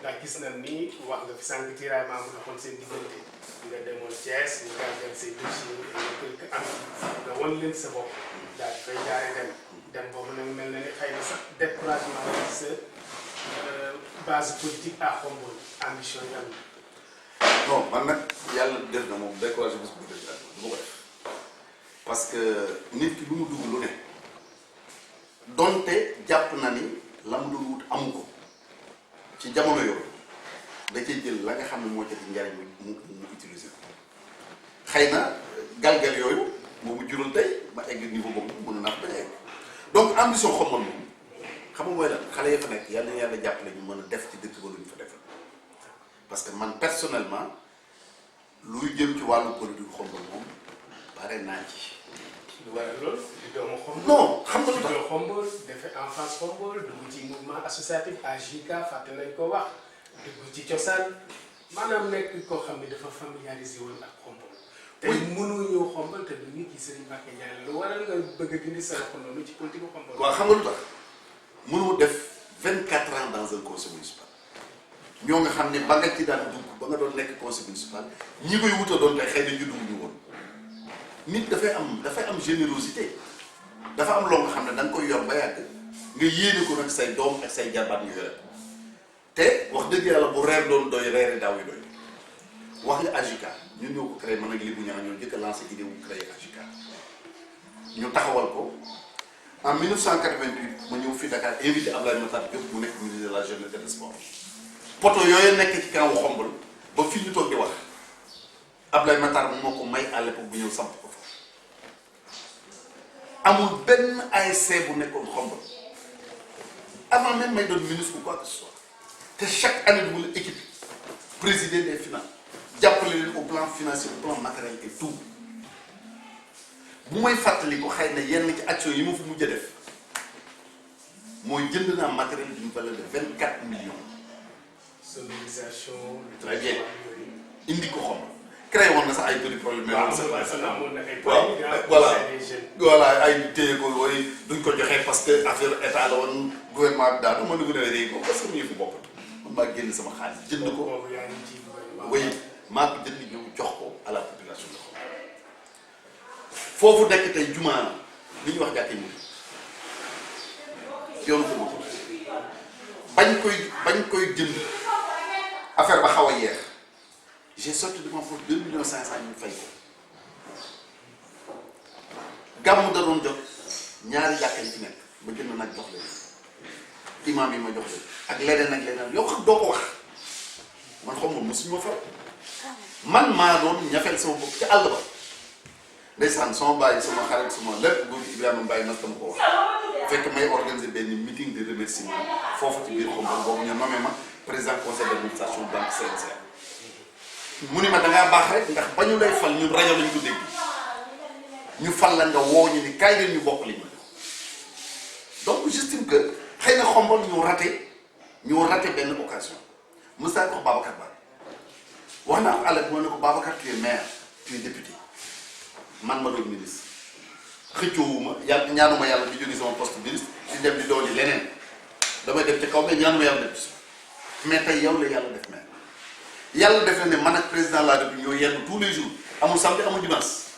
ndax gis nañ ni wax nga fi sànq tiraillement bu doxoon seen diggante nga demoon Thiès ñu gàncax say dossiers quelque am nga wan leen sa bopp daal di fay jaaree dem boobu nag mel na ni xëy na sax découragement la sa base politique à Khombole ambition yi am na. non man nag yàlla def na moom découragé bés bu def du ma ko def parce que nit ki lu mu dugg lu ne donte jàpp na ni la mu doon wut amu ko ci jamono yooyu da cee jël la nga xam ne moo ca di njariñ mu utiliser ko xëy na galgal yooyu moo mu jural tey ma egg niveau boobu mën naa bañ a egg donc ambition Khombole moom xam nga mooy lan xale ya fa nekk yàlla na yàlla jàppale ñu mën a def ci dëkk ba lu ñu fa defal parce que man personnellement luy jëm ci wàllu politique Khombole moom pare naa ci. lu waral loolu di doomu Khombole. non xam nga lu tax di Khombole defee enfance Khombole dugg ci mouvement associatif AJK fàtte nañ ko wax dugg ci cosaan maanaam nekk koo xam ne dafa familiarisé woon ak Khombole. te mënoo ñëw Khombole te du nit ki Serigne Mbacké Ndiaye lu waral nga bëgg a dindi sa loxo noonu ci politique Khombole. waaw xam nga lu tax mënoo def 24 ans dans un conseil municipal ñoo nga xam ne ba nga ci daan dugg ba nga doon nekk conseil municipal ñi koy wuta doon tey xëy na ñu dugg ñu woon nit dafay am générosité dafa am loo nga xam ne da nga koy yor ba yàgg nga yéene ko nag say doom ak say jarbaat ñu yore te wax dëgg yàlla bu reer doon doy reeri daaw yi doy wax nga AJK ñun ñoo ko créé man ak Libou Niang ñoo njëkk a lancé idée wu créé AJK ñu taxawal ko en 1988 ma ñëw fii Dakar invité Abdoulaye Matar Diop mu nekk ministre de la jeunesse et des sports poto yooyu nekk ci kaw Khombole ba fii ñu toog di wax Abdoulaye Matar moo ko may à l'époque bu ñëw samp ko fa amul benn ASC bu nekkoon Khombole avant même may doon ministre ou quoi que ce soit te chaque année mu la équipe présider des finances jàppale leen au plan financier au plan matériel et tout bu may fàttali ko xëy na yenn ci action yi ma fi mujj a def mooy jënd naa matériel d'une valeur de 24 millions. sonorisation. très bien indi ko Khombole créé woon na sax ay petits problèmes. voilà ay téye ko wooy duñ ko joxee parce que affaire état la woon gouvernement bi daal ma dugg na léegi ko parce que mu yëfu bopp man maa génn sama xaalis jënd ko. oui maa ko jënd ñëw jox ko à la population de Khombole foofu nekk tey jumaa li ñuy wax jàkkee mu yoonu ko bopp bañ koy jënd affaire ba xaw a yeex j'ai sorti de ma poche 2,5 millions ñu fay ko gàmmu da doon jot ñaari jàkka yi ci nekk ba jënd nag jox leen imam yi ma jox leen ak leneen yoo xam doo ko wax man xam moom mosuñu ma far man maa doon ñafeel sama bopp ci àll ba ndeysaan sama bàyyi sama xarit sama lépp bu Ibrahima Mbaye nag dama ko wax fekk may organiser benn meeting de remerciement foofu ci biir Khombole boobu ñu nommé ma président conseil d'administration banque CNCA mu ni ma da ngaa baax rek ndax ba ñu lay fal ñun rajo lañ ko dégg ñu fal la nga woo ñu ni kaay leen ñu bokk li ma donc j'estime que xëy na Khombole ñu raté benn occasion mos naa ko wax Babacar Ba wax naa ko àll bi ne ko Babacar tu es maire tu es député man ma doon ministre xëccoowuma yàlla ñaanuma yàlla di jóge sama poste ministre di dem di doon leneen damay def ci kaw mais ñaanuma yàlla def mais tey yow la yàlla def maire yàlla def na ne man ak président de la République ñoo yenn tous les jours amul samedi amul dimanche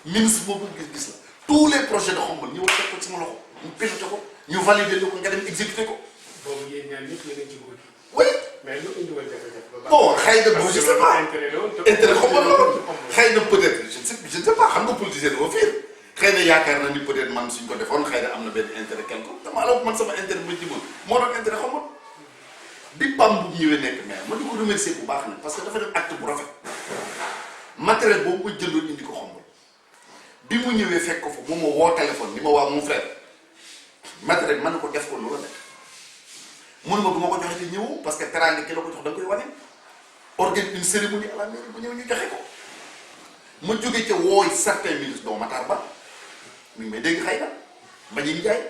ministre boobu gis la tous les projets de Khombole ñu war teg ko ci sama loxo ñu piloté ko ñu validé ko nga dem exécuté ko. boobu yéen ñaar ñëpp yéen a ci nguur gi. oui. mais lu indiwoon jafe-jafe. bon xëy na je sais pas intérêt Khombole la woon xëy na peut-être je ne sais pas xam nga politicien dafa fiir xëy na yaakaar na ni peut-être man suñ ko defoon xëy na am na benn intérêt quelque dama la man sama intérêt ma jibal moo doon intérêt Khombole bi PAM bu ñëwee nekk maire ma di ko remercier bu baax nag parce que dafa def acte bu rafet matériel boobu ma jëndoon indi ko Khombole bi mu ñëwee fekk ko fa moom ma woo téléphone ni ma waa mon frère matériel mën na ko def ko lu la nekk mënu ma du ma ko joxe te ñëw parce que teraanga ki la ko jox da nga koy wane organiser une cérémonie à la mairie bu ñëw ñu joxe ko ma jóge ca wooy certains ministres dont Matar Ba mi ngi may dégg xëy na Mbagnick Ndiaye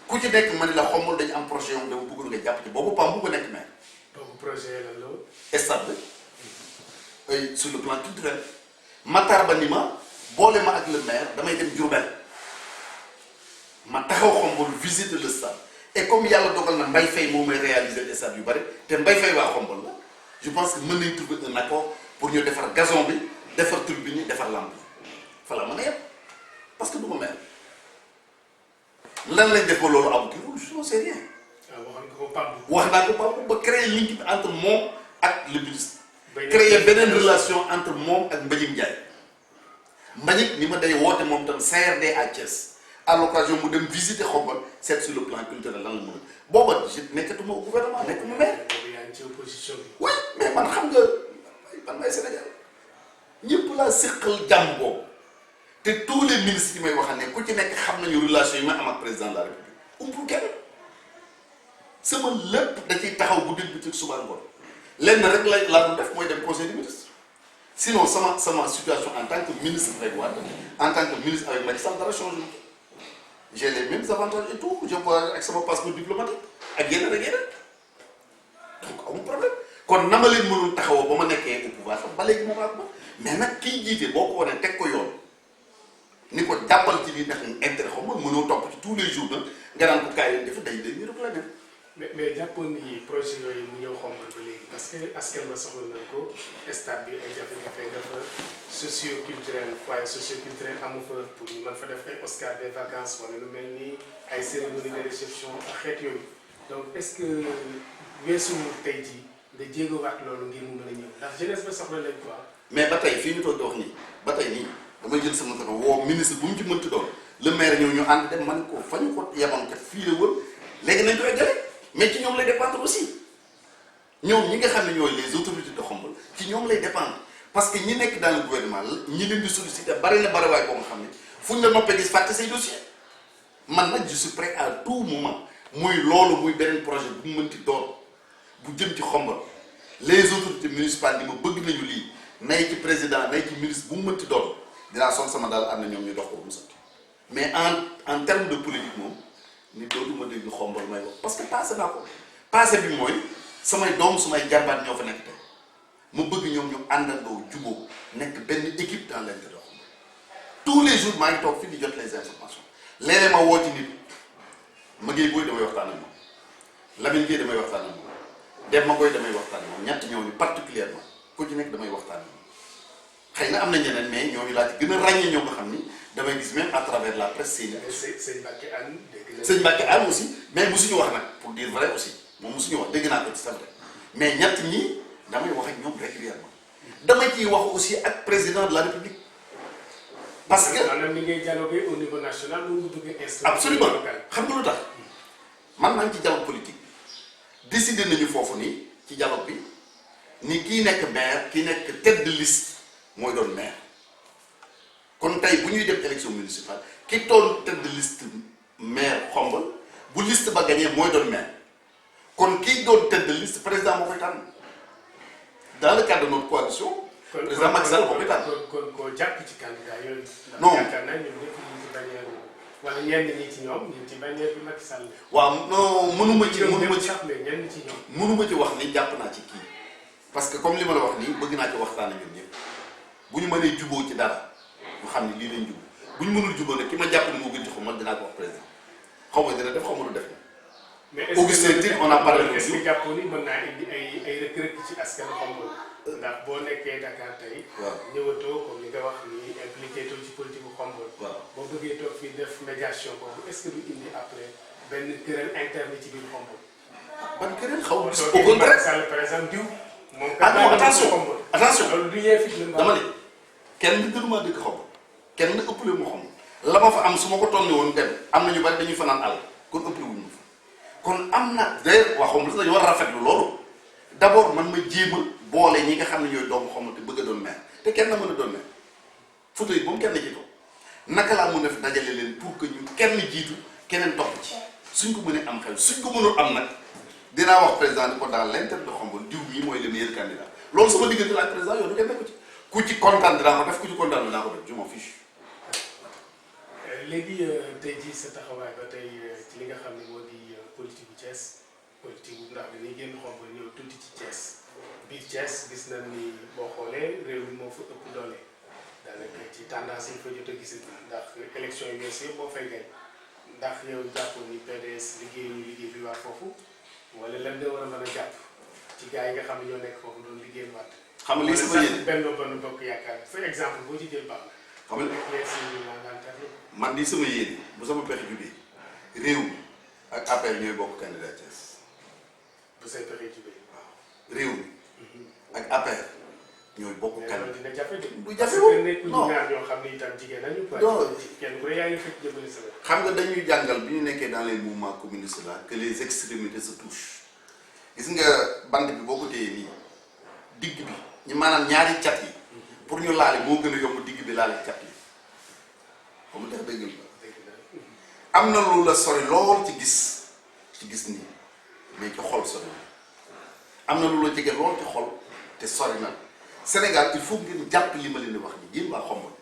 ku ci nekk ma ne la Khombole dañu am projet yoon dama bëgg nga jàpp ci boobu PAM bu ko nekk maire. boobu projet la loolu. stade sur le plan culturel Matar Ba ni ma boole ma ak le maire damay dem Diourbel ma taxaw Khombole visiter le stade et comme yàlla dogal na Mbaye Faye moo may réaliser des stades yu bari te Mbaye Faye waa Xombol la je pense que mën nañ trouver un accord pour ñu defar gazon bi defar tribune yi defar lampe fa la mën a yem parce que du ma mel lan lañ def ba loolu aboutir je n'en sais rien. wax naa ko Pape ba créer link entre moom ak le ministre. créer beneen relation entre moom ak Mbagnick Ndiaye. Mbagnick ni ma day woote moom tam CRD à Thiès à l'occasion mu dem visiter Xombol seet sur le plan culturel lan la mën a booba nekkatuma au gouvernement nekkuma maire. oui mais man xam nga man may Sénégal ñëpp laa séqal jàmm boobu te tous les ministres yi may waxal ne ku ci nekk xam nañu relation yi ma am ak président de la république umpul kenn sama lépp da ciy taxaw guddi bi ci suba ngoon lenn rek laa doon def mooy dem conseil des ministres sinon sama situation en tant que ministre avec Wade en tant que ministre avec Macky Sall dara changé j'ai les mêmes avantages et tout je vois avec sama passeport diplomatique ak yeneen ak yeneen donc amul problème kon na ma leen mënoon taxawoo ba ma nekkee au pouvoir sax ba léegi moom ak ma mais nag kiy jiite boo ko wanee teg ko yoon ni ko jàppal ci lii ndax intérêt xaw ma mënoo topp ci tous les jours nag nga naan ko kaay leen def day ñu rek la dem. mais jàppoon ni projet yooyu mu ñëw Xombol ba léegi parce que askan ba soxla nañ ko stade bi ay jafe-jafe dafa socio-culturel foyer socio-culturel amu fa pour ñu mën fa def ay Oscar des vacances wala lu mel ni ay cérémonie de réception ak xeet yooyu donc est-ce que weesu tey jii nga jéegowaat loolu ngir mu mën a ñëw ndax jeunesse ba soxla lañ quoi. mais ba tey fii ñu toog di wax nii ba tey nii damay jël sama kër woo ministre bu mu ci mënti doon le maire ñëw ñu ànd dem man ko fa ñu ko yebal kat fii la wër léegi nañ ko eggale mais ci ñoom lay dépendre aussi ñoom ñi nga xam ne ñooy les autorités de Xombol ci ñoom lay dépendre parce que ñi nekk dans le gouvernement ñi leen di solliciter bari na bariwaay boo nga xam ne fu ñu la noppee gis fàtte say dossier man nag je suis prêt à tout moment muy loolu muy beneen projet bu mu mënti doon bu jëm ci Xombol les autorités municipales ni ma bëgg nañu lii nay ci président nay ci ministre bu mu mënti doon dinaa sol sama daal am na ñoom ñu dox ko bu mu sotti mais en terme de politique moom nit dootuma dégg Xombol may wax parce que passé naa ko passé bi mooy samay doom sumay jarbaat ñoo fa nekk tey ma bëgg ñoom ñu àndandoo jubóo nekk benn équipe dans l'intérêt tous les jours maa ngi toog fii di jot les informations léeg-léeg ma woo ci nit Maguette Boye damay waxtaan ak moom Lamine Gueye damay waxtaan ak moom Demba Boye damay waxtaan ak moom ñett ñooñu particulièrement ku ci nekk damay waxtaan ak moom xëy na am na ñeneen mais ñooñu laa ci gën a ràññee ñoo nga xam ni damay gis même à travers la presse sëñ Mbacke Anne sëñ Mbacke Anne aussi mais mosuñu wax nag pour dire vrai aussi moom mosuñu wax dégg naa ko ci sant mais ñett ñi damay wax ak ñoom régulièrement dama ciy wax aussi ak président de la république parce que maanaam ni ngay dialoguer au niveau national mu bëgg absolument xam nga lu tax man maa ngi ci dialogue politique décidé nañu foofu nii ci dialogue bi ni kii nekk maire kii nekk tête de liste mooy doon maire kon tey bu ñuy dem élection municipale ki toon tête de liste maire Xombol bu liste ba gagné mooy doon maire kon kii doon tête de liste président moo koy tànn dans le cadre de notre coalition. président Macky Sall moo koy tànn. kon koo jàpp ci candidat yooyu. non yaakaar naa ñun ñëpp ñu ci bannière wala ñenn ñi ci ñoom ñu ci bannière bi Macky Sall. waaw non mënuma ci ñenn ci ñoom. mënuma ci wax ni jàpp naa ci kii parce que comme li ma la wax nii bëgg naa ci waxtaan ak ñun ñëpp bu ñu mënee jubóo ci dara ñu xam ne lii lañ jubóo bu ñu mënul jubóo nag ki ma jàpp ni moo gën ci Xombol dinaa ko wax président xaw ma dina def xaw ma du def. mais Augustin Tine on a parlé est-ce que jàpp ni mën naa indi ay rëkk-rëkk ci askan Xombol ndax boo nekkee Dakar tey. waaw ñëwatoo comme li nga wax ni impliqué too ci politique bu Xombol. waaw boo bëggee toog fii def médiation boobu est-ce que du indi après benn querelle interne ci biir Xombol. ban querelle xaw ma. au contraire Sall par exemple diw. moom attention loolu du yee fit dama ne kenn gënuma dëkk Xombol kenn ëppale mu Xombol la ma fa am su ma ko tonni woon dem am na ñu bari dañuy fanaan àll kon ëppale wuñu fa kon am na d'ailleurs waa Xombol dañu war a rafetlu loolu d'abord man ma jéem a boole ñi nga xam ne ñooy doomu Xombol te bëgg a doon maire te kenn na mën a doon maire photo yi ba mu kenn jiitu naka laa mën a fi dajale leen pour que ñu kenn jiitu keneen topp ci suñ ko mënee am xel suñ ko mënul am nag dinaa wax président ni ko dans l'intérêt de Xombol diw mii mooy le meilleur candidat loolu sama diggante la ak président yow du kenn nekku ci ku ci kontaan dinaa ko def ku ci kontaan dinaa ko def je m'en fiche. léegi tey jii sa taxawaay ba tey ci li nga xam ne moo di politique bu Thiès politique bu ndax dañuy génn Xombol ñëw tuuti ci Thiès biir Thiès gis nañ ni boo xoolee réew mi moo fa ëpp doole daanaka ci tendance yi fa jot a gis ndax élection yi weesu yëpp boo fay gañ ndax yow jàpp ni PDS liggéey bi war foofu wala lan nga war a mën a jàpp ci gars yi nga xam ne ñoo nekk foofu doon liggéeyal waat. xam nga lii sama yéene benn bokk yaakaar par exemple boo ci jël baax na. xam nga man lii sama yéene bu sama pexe jubee réew mi ak APR ñooy bokk candidat Thiès. bu say pexe jubee. waaw réew mi ak APR ñooy bokk candidat. dina jafe de. du jafewul non ñaar ñoo xam ne itam jigéen lañu. non kenn ku ne yaa ngi fekk jëmale sa bopp. xam nga dañuy jàngal bi ñu nekkee dans les mouvements communistes là que les extrémités se touchent gis nga bande bi boo ko téyee nii digg bi ñu maanaam ñaari cat yi pour ñu laale moo gën a yomb digg bi laale cat yi ba mu tax dëggal la am na lu la sori lool ci gis nii mais ci xol sori am na lu la jege lool ci xol te sori na Sénégal il faut ngeen jàpp li ma leen di wax ni yéen waa Xombol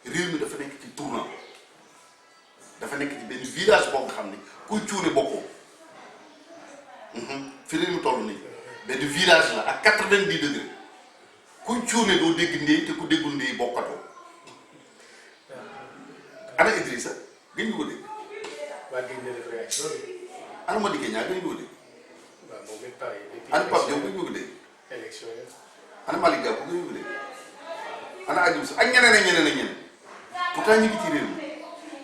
réew mi dafa nekk ci tournant dafa nekk ci benn village boo nga xam ne kuy cuune bokkoo fi réew mi toll nii benn village la ak 90 degré kuy cuune doo dégg ndéy te ku déggul ndéy bokkatoo ana Idrissa gën ñu ko dégg. waa gën na def réaction ana Madické Niang gën ñu ko dégg. waaw moom it pareil. ana Pape Diop gën ñu ko dégg. élection yi. ana Malick Gakou gën ñu ko dégg. ana Adjou Sy ak ñeneen ak ñeneen ak ñeneen pourtant ñu ngi ci réew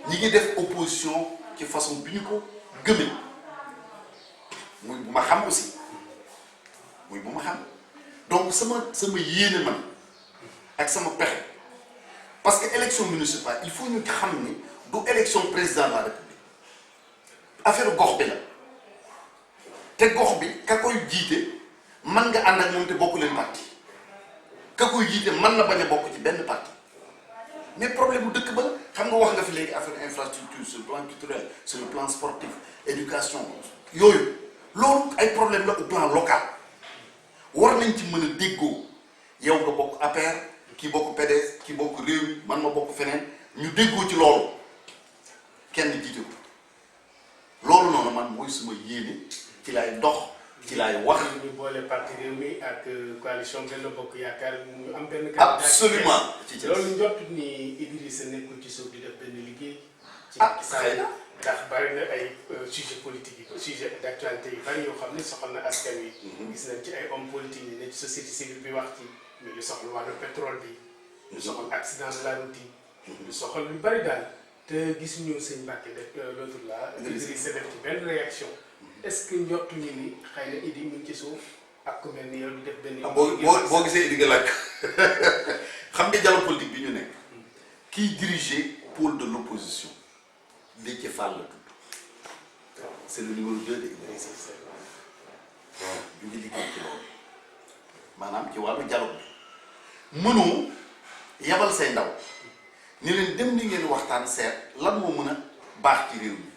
mi ñi ngi def opposition ci façon bi ñu ko gëmee muy bu ma xam aussi muy bu ma xam donc sama yéene man ak sama pexe parce que élection municipale il faut ñu xam ni du élection président de la république affaire gox bi la te gox bi ka koy jiite man nga ànd ak moom te bokk leen parti ka koy jiite man na bañ a bokk ci benn parti mais problème bu dëkk ba xam nga wax nga fi léegi affaire infrastructure sur le plan culturel sur le plan sportif éducation yooyu loolu ay problème la au plan local war nañ ci mën a déggoo yow nga bokk APR kii bokk PDS kii bokk réew mi man ma bokk feneen ñu déggoo ci loolu kenn jiite ko loolu noonu man mooy suma yéene ci laay dox ci laay wax. ñu boole parti réew mi ak coalition Benno Bokk Yaakaar ñu am benn. absolument ci loolu njort ni Idrissa nekkul ci suuf di def benn liggéey. xëy na ndax bari na ay sujet politique yi sujet d'actualité yu bari yoo xam ne soxal na askan wi. gis nañ ci ay hommes politiques yi ne ci société civile bi wax ci ñu ngi soxla wàllu pétrole bi. ñu soxal accident de la route yi. ñu soxal lu bari daal te gis ñu sëñ Mbacke def l'autre là. Idrissa def ci benn réaction. est-ce que njortuñu ni xëy na Idi mu ngi ci suuf ak ku mel ni yow di def benn. boo gisee Idi nga laaj xam nga dialogue politique bi ñu nekk. kiy diriger pôle de l'opposition Déthié Fall la tudd. c'est le numéro 2 de Idrissa Seck. ñu ngi liggéey ci loolu maanaam ci wàllu dialogue bi mënoo yabal say ndaw ni leen dem ni ngeen waxtaan seet lan moo mën a baax ci réew mi.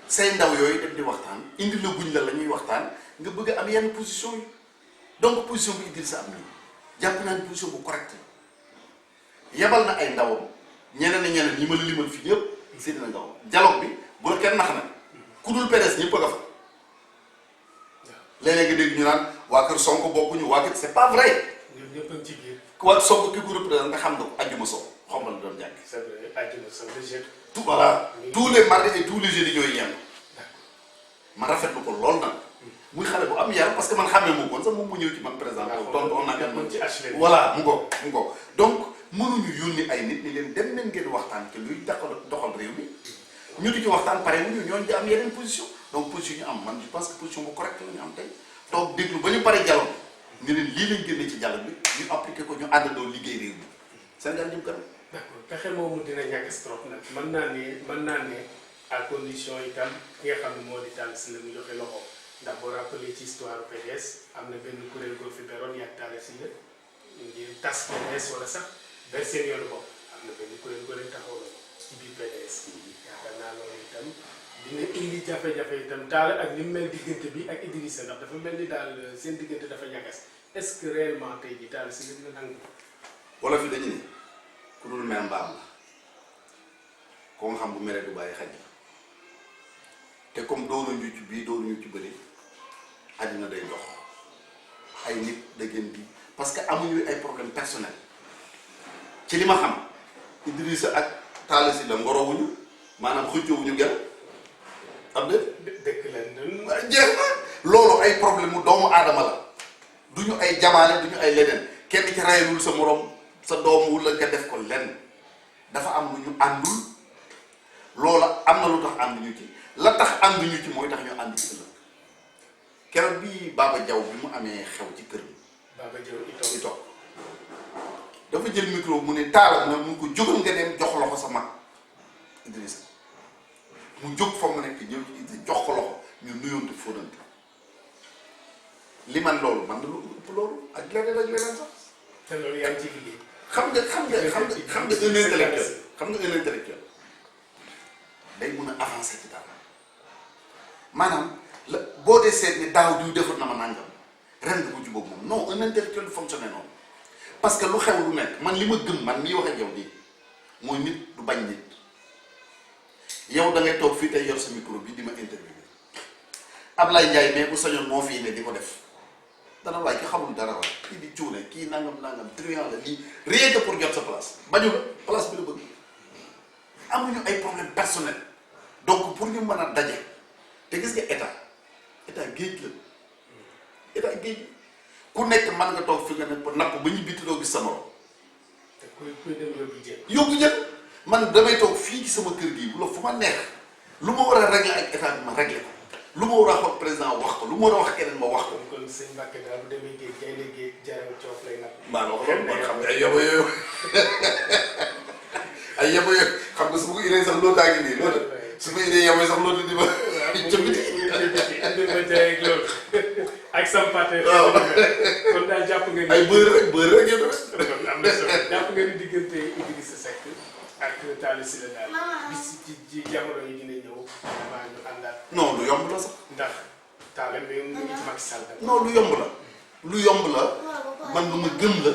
say ndaw yooyu dem di waxtaan indi la guñ la ñuy waxtaan nga bëgg a am yenn position yi donc position bu Idrissa am nii jàpp naa ni position bu correct la yebal na ay ndawam ñeneen ak ñeneen ñi ma la limal fii yëpp seen na ndawam dialogue bi bu la kenn nax nag ku dul PDS ñëpp a nga fa léeg-léeg nga dégg ñu naan waa kër Sonko bokkuñu waa kër c'est pas vrai. ñoom ñëpp a ngi ci biir. waa Sonko ki ko représenté nga xam nga ko Adjuma Sow xombal doon jàng. c'est vrai Adjuma Sow tout voilà tous les mardis et tous les jeudis ñooy yem ma rafetlu ko lool nag muy xale bu am yar parce que man xamee moo koon sax moom mu ñëw ci man président tonton nag man ci HLM voilà mu ngo donc mënuñu yónni ay nit ni leen dem leen ngeen waxtaan ci luy doxal réew mi ñu di ci waxtaan pare wuñu ñooñu di am yeneen position donc position ñu am man je pense que position bu correcte la ñu am tey toog déglu ba ñu pare dialogue ni leen lii lañ génne ci dialogue bi ñu appliqué ko ñu àndandoo liggéey réew mi Sénégal jëm kanam. d'accord pexe moomu dina ñàkk trop nag mën naa ne à condition itam ki nga xam ne moo di Talla Sylla mu joxe loxo ndax boo rappelé ci histoire PDS am na benn kuréel goo fi beroon yàgg Talla Sylla ngir tas PDS wala sax ber seen yoonu bopp am na benn kuréel goo leen taxawaloon ci biir PDS yaakaar naa loolu itam dina indi jafe-jafe itam Talla ak ni mu mel diggante bi ak Idrissa ndax dafa mel ni daal seen diggante dafa ñagas est-ce que réellement tey jii Talla Sylla dina nangu. wala fi dañu ne ku dul mer mbaam la ko nga xam bu meree du bàyyi xaj te comme doonuñu ci bii doonuñu ci bëri àddina day dox ay nit da ngeen di parce que amuñu ay problème personnel ci li ma xam Idrissa ak Talla Sylla ngorowuñu maanaam xëccoowuñu gel am de dëkk lañ doon. jeex na loolu ay problème mu doomu aadama la duñu ay jamaale duñu ay leneen kenn ci rayalul sa morom sa doom wula nga def ko lenn dafa am lu ñu àndul loola am na lu tax ànduñu ci la tax ànduñu ci mooy tax ñu ànd ci ëllëg keroog bi Baba Diaw bi mu amee xew ci kër gi Baba Diaw i toog dafa jël micro mu ne taala mu ko jógal nga dem jox loxo sa mag Idrissa mu jóg fa mu nekk ñëw ci Idrissa jox ko loxo ñu nuyoonte fóonante li man loolu man na lu ëpp loolu ak leneen sax te loolu yaa ngi ci liggéey. xam nga un intellectuel xam nga un intellectuel day mun a avancer ci dara maanaam la boo dee seet ni daaw diw defar na ma nangam ren nga ko jubóog moom non un intellectuel du fonctionner noonu parce que lu xew lu nekk man li ma gëm man miy wax ak yow nii mooy nit du bañ nit yow da ngay toog fii tey yor sa micro bi di ma interviewer Ablaye Ndiaye mais bu sañoon moo fii ne di ko def dana waaye ki xamul dara waaye kii di cuune kii nangam triant la lii rien que pour jot sa place bañu la place bi la bëgg amuñu ay problème personnel donc pour ñu mën a daje te gis nga état géej la état géej ku nekk mën nga toog fi nga ne napp ba ñibbi te doo gis sa morom te kuy dem yóbbu jën man damay toog fii ci sama kër gi bu la fu ma neex lu ma war a régler ak état bi ma régler ko lu ma war a wax président wax ko lu ma war a wax keneen ma wax ko. kon sëñ Mbacke daal bu demee géej gaynde géej jaram coof lay nag. maa wax loolu man xam nga ay yaba yooyu ay yaba yooyu xam nga su ma ko indee sax loolu daa ngi nii loolu su ma indee yaba sax loolu di ma. ak sampaate. kon daal jàpp nga ni. ay bër rek yow tamit. kon am na solo jàpp nga ni diggante Idrissa Seck ak Talla Sylla daal bis ci jamono yi dina ñëw vraiment ñu àndaat. non lu yomb la sax. ndax Talla mi ngi ci Macky Sall. non lu yomb la. lu yomb la man lu ma gëm la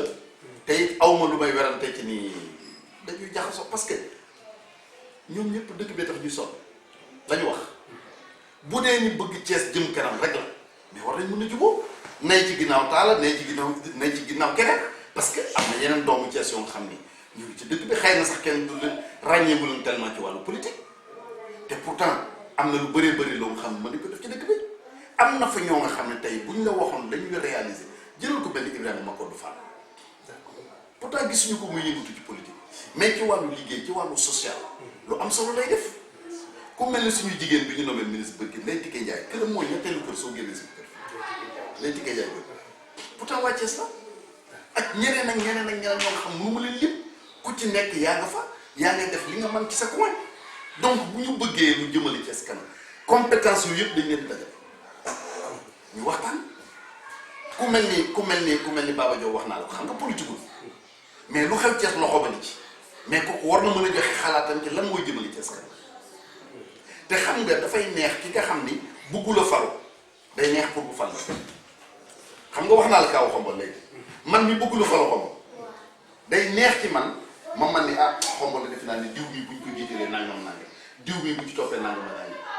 te it aw ma lu may werante ci nii dañuy jaxasoo parce que ñoom ñëpp dëkk bee tax ñuy sonn la ñu wax bu dee ni bëgg Thiès jëm kanam rek la mais war nañ mën a jubóo nay ci ginnaaw Talla nay ci ginnaaw keneen parce que am na yeneen doomu Thiès yoo nga xam ni ñu ngi ci dëkk bi xëy na sax kenn du leen ràññeeku leen tellement ci wàllu politique te pourtant am na lu bëree bëri loo nga xam ne mën nañ ko def ci dëkk bi am na fa ñoo nga xam ne tey buñ la waxoon dañuy réaliser jëlal ko benn Ibrahima Macodou Fall pourtant gisuñu ko muy yëngatu ci politique mais ci wàllu liggéey ci wàllu social lu am solo lay def ku mel ni suñu jigéen bi ñu nommé ministre bërki Ndeye Tické Ndiaye këram mooy ñetteelu kër soo génnee si kër Ndeye Tické Ndiaye bërki pourtant waa Thiès la ak ñeneen ak ñeneen ñoo nga xam mënu ma leen lim ku ci nekk yaa nga fa yaa ngay def li nga mën ci sa coin donc bu ñu bëggee lu jëmale Thiès kanam compétence yu yëpp dañ leen di dajale ñu waxtaan ku mel ni Baba Diaw wax naa la ko xam nga politique mais lu xew Thiès loxo ba ni ci mais kooku war na mën a joxe xalaatam ci lan mooy jëmale Thiès kanam te xam nga dafay neex ki nga xam ni bëggu la faru day neex pour bu fal la xam nga wax naa la kaaw Xombol léegi man mi bëggu la faru Xombol day neex ci man ni Xombol la defe naa ni diw bi buñ ko jiitalee nangam diw bi buñ ci toppee nangam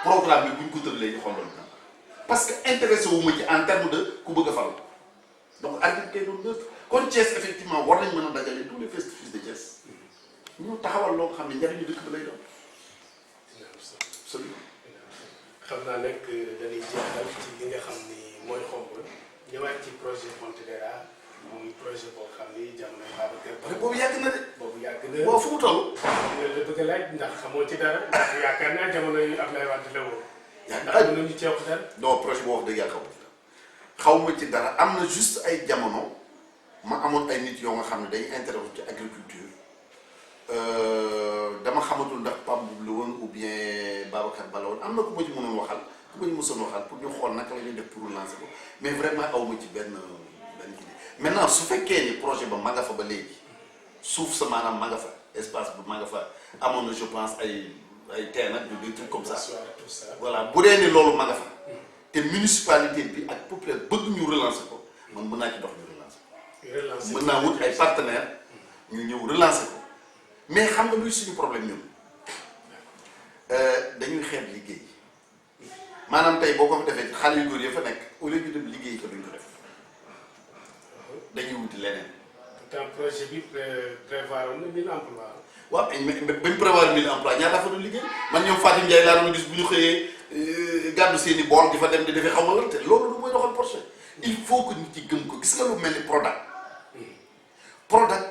programme bi buñ ko tëralee ñu Xombol parce que intéressé wu ma ci en terme de ku bëgg a faru donc arbitre kay doon neutre kon Thiès effectivement war nañ mën a dajale tous les fils de Thiès ñu taxawal loo xam ne njariñu dëkk bi lay doon. absolument. xam naa nag dañuy jeexal ci li nga xam ni mooy Xombol ñëwaat ci projet Pontedera muy projet boo xam ni jamono Babacar Ba. boobu yàgg na de. boobu yàgg na boo fu mu toll. la bëgg a laaj ndax xamoo ci dara ndax yaakaar naa jamono yu Abdoulaye Wade la woon. ndax mën nañu ci wax dara. non projet boo wax dëgg yàlla xaw ma ci dara am na juste ay jamono ma amoon ay nit yoo nga xam ne dañuy interroger ci agriculture dama xamatul ndax Pape Bouba la woon ou bien Babacar Ba la woon am na ku ma ci mënoon waxal ku ma ci mësoon waxal pour ñu xool naka la ñuy def pour lancer ko mais vraiment aw ma ci benn kii maintenant su fekkee ni projet ba ma nga fa ba léegi suuf sa maanaam ma nga fa espace bu ma nga fa amoon na je pense ay terrain ak des trucs comme ça voilà bu dee ni loolu ma nga fa te municipalité bi ak populaire bëgg ñu relancer ko man mën naa ci dox ñu relancer ko mën naa wut ay partenaires ñu ñëw relancer ko mais xam nga luy suñu problème ñun dañuy xeeb liggéey maanaam tey boo ko fa defee xale yu góor ya fa nekk au lieu ñu dem liggéey ko duñ ko def dañuy wuti leneen pourtant projet bi prévoir na 1000 emplois. waaw mais ba mu prévoir 1000 emplois ñaata fa doon liggéey man ñoom Fatim Ndiaye laa doon gis bu ñu xëyee gàddu seen i bool di fa dem di defee xaw ma lan te loolu lu mooy doxal projet il faut que nit ci gëm ko gis nga lu mel ni Prodac. Prodac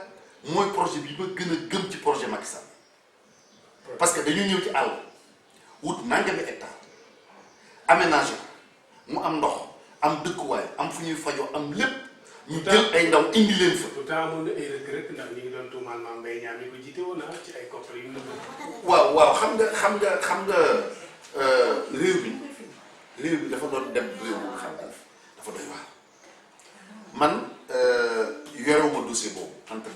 mooy projet bi ma gën a gëm ci projet Macky Sall parce que dañu ñëw ci àll wut nangami hectare aménagé mu am ndox am dëkkuwaay am fu ñuy fajoo am lépp ñu jël ay ndaw indi leen fa. pourtant amoon na ay rëkk-rëkk ndax ñu ngi doon tuumaal Mame Mbaye Niang mi ko jiite woon ci ay koppar yu mu waaw xam nga réew bi dafa doon dem réew mu nga xam ne dafa doy waar man yorewuma dossier boobu entre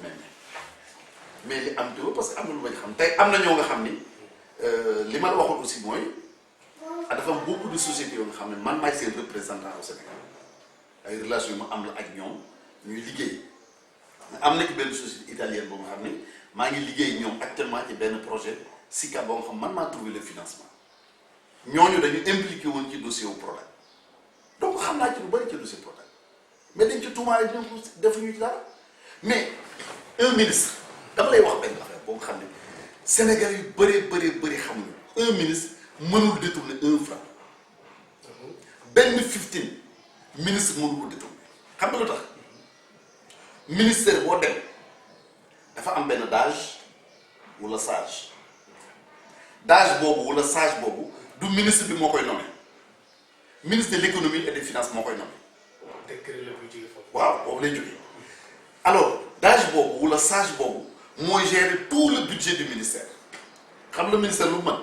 mais li am tuuti parce que am na lu ma xam tey am na ñoo nga xam ni li ma la waxoon aussi mooy dafa am beaucoup de sociétés yoo nga xam ne man maay seen représentant au Sénégal ay relations yu ma am la ak ñoom ñuy liggéey am na ci benn société italienne boo nga xam ne maa ngi liggéey ñoom actuellement ci benn projet SICA boo nga xam man maa trouvé le financement ñooñu dañu impliqué woon ci dossier wu Prodac donc xam naa ci lu bëri ci dossier Prodac mais dañ ci tuumaale ñoom defuñu ci dara mais un ministre dama lay wax benn affaire boo nga xam ne Sénégal yu bëri xamuñu un ministre mënul détourner 1 franc benn 15 ministre mënul ko détourner xam nga lu tax ministère boo dem dafa am benn DAGE wala SAGE DAGE boobu wala SAGE boobu du ministre bi moo koy nommé ministre de l'économie et des finances moo koy nommé. décret la bu jógee foofu. waaw boobu lay jógee alors DAGE boobu wala SAGE boobu mooy gérer tout le budget du ministère xam la ministère lu mën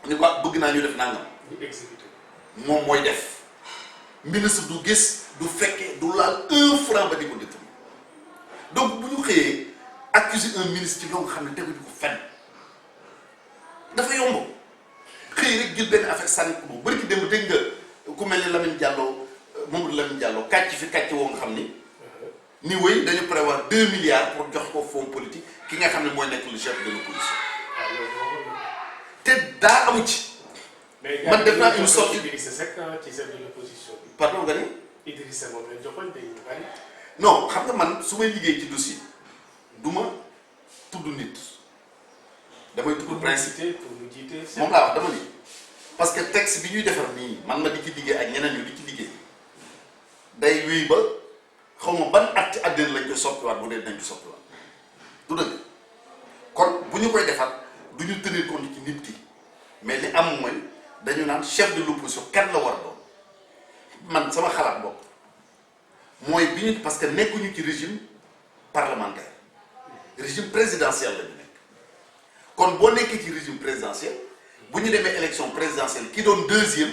ni ko bëgg naa ñu def nangam. ñu exécuté moom mooy def ministre du gis du fekkee du laal 1 franc ba di ko détourné donc bu ñu xëyee accuser un ministre ci loo nga xam ne teguñu ko fenn dafa yomb xëy rek jël benn affaire sànni ko bu bëri ki dem dégg nga ku mel ni Lamine Diallo Mamadou Lamine Diallo kàcc fi kàcc woo nga xam ni wéy dañu prévoir 2 milliards pour jox ko fonds politique ki nga xam ne mooy nekk le chef de l'opposition te daa amu ci. man def naa une sortie Idrissa Seck ci chef de l'opposition bi. pardon nga ni. Idrissa moom lañ joxoon dañu bari. non xam nga man su may liggéey ci dossier du ma tudd nit damay tudd principe pour mu jiite moom laa wax dama ni parce que texte bi ñuy defar nii man ma di ci liggéey ak ñeneen ñu di ci liggéey day wéy ba xaw ma ban at ci àddina lañ koy soppiwaat bu dee dañ ko soppiwaat du dëgg kon bu ñu koy defar du ñu tenir compte ci nit ki mais li am mooy dañu naan chef de l'opposition kan la war a doon man sama xalaat bopp mooy bi ñu parce que nekkuñu ci régime parlementaire régime présidentiel la ñu nekk kon boo nekkee ci régime présidentiel bu ñu demee élection présidentielle ki doon deuxième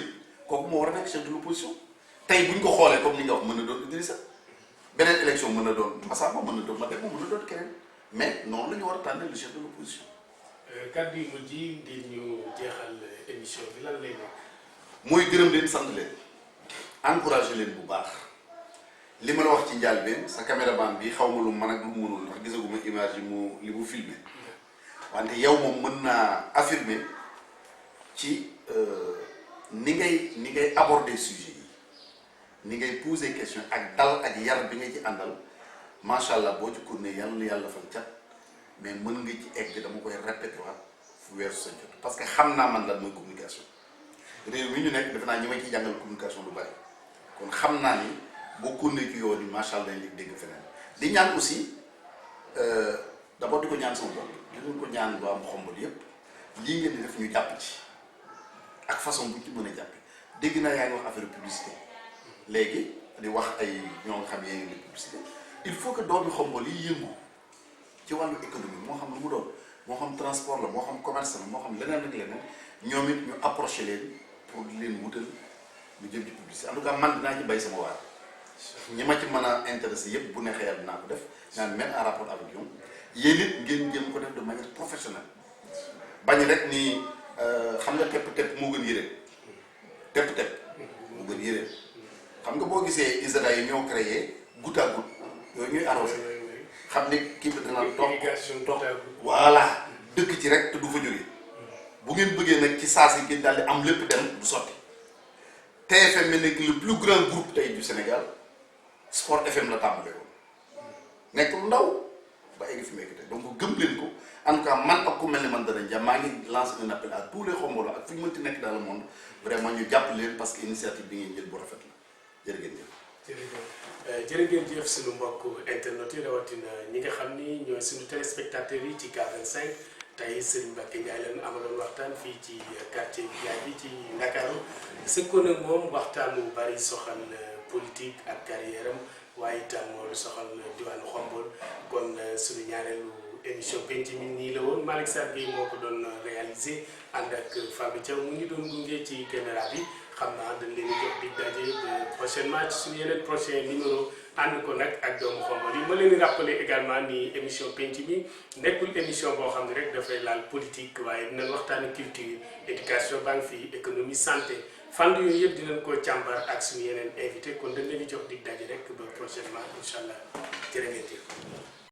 kooku moo war a nekk chef de l'opposition tey bu ñu ko xoolee comme ni nga wax mën na doon Idrissa beneen élection mën na doon Massamba mën na doon Mademba mën na doon keneen mais noonu la ñu war a tànnee le chef de l'opposition. kàddu yu mujj yi ngir ñu jeexal émission bi lan lay nekk. mooy gërëm leen sant leen encouragé leen bu baax li ma la wax ci njëlbéen sa caméraman bi xaw ma lu mën ak lu mu mënul ndax gisaguma image yi mu li mu filmé wante yow moom mën naa affirmer ci ni ngay aborder sujet yi ni ngay poser question ak dal ak yar bi nga ci àndal macha allah boo ci continuer yàlla na yàlla fan cat mais mën nga ci egg dama koy répété waat fu weesu sa jot parce que xam naa man lan mooy communication réew mi ñu nekk defe naa ñi ma ciy jàngal communication lu bari kon xam naa ni boo continuer ci yoon yi macha allah dañ dégg feneen di ñaan aussi d'abord di ko ñaan sama bopp di ko ñaan waa Xombol yépp lii ngeen di def ñu jàpp ci ak façon bu ci mën a jàppe dégg naa yaa ngi wax affaire publicité léegi di wax ay ñoo nga xam yéen ngi publicité il faut que doomi Xombol yi yëngu ci wàllu économie moo xam lu mu doon moo xam transport la moo xam commerce la moo xam leneen ak leneen ñoom it ñu approché leen pour di leen wutal lu jëm ci publicité en tout cas man dinaa ci bay sama waar ñi ma ci mën a intéressé yépp bu neexee yàlla dinaa ko def naan mettre en rapport avec ñoom yéen it ngeen jéem ko def de manière professionnelle bañ rek ni xam nga tepp moo gën yére tepp moo gën yére xam nga boo gisee Israël yi ñoo créé goutte à goutte yooyu ñuy arrosé xam ne kii bi dana toog voilà dëkk ci rek te du fa jógee bu ngeen bëggee nag ci saa si ngeen daal di am lépp dem du sotti TFM mi nekk le plus grand groupe tey du Sénégal Sport FM la tàmbalee woon nekk lu ndaw ba egg fi mu egg tey donc gëm leen ko en tout cas man ak ku mel ni man danañ jàpp maa ngi lancer un appel à tous les Khombolo ak fu ñu mënti nekk dans le monde vraiment ñu jàpp leen parce que initiative bi ngeen jël bu rafet la jërë ngeen jëf. jërë ngeen jëf suñu mbokk internet yi rawatina ñi nga xam ni ñooy suñu téléspectateurs yi ci K25 tey Serigne Mbacké Ndiaye leen amaloon waxtaan fii ci quartier Biaye bi ci Ndakaaru sëkkoon ak moom waxtaan wu bari soxal politique ak carrière am waaye itam lu soxal diwaanu Khombole kon suñu ñaareelu émission penc mi nii la woon Malick Sarr Gueye moo ko doon réalisé ànd ak Fallou Thiaw mu ngi doon gunge ci caméra bi xam naa dañ leen di jox dig daje ba prochainement ci suñu yeneen prochain numéro ànd ko nag ak doomu Khombole yi ma leen di rappeler également ni émission penc mi nekkul émission boo xam ne rek dafay laal politique waaye dinañ waxtaani culture éducation baa ngi fi économie santé fànn yooyu yëpp dinañ ko càmbar ak suñu yeneen invité kon dañ leen di jox dig daje rek ba prochainement incha allah jërë ngeen jëf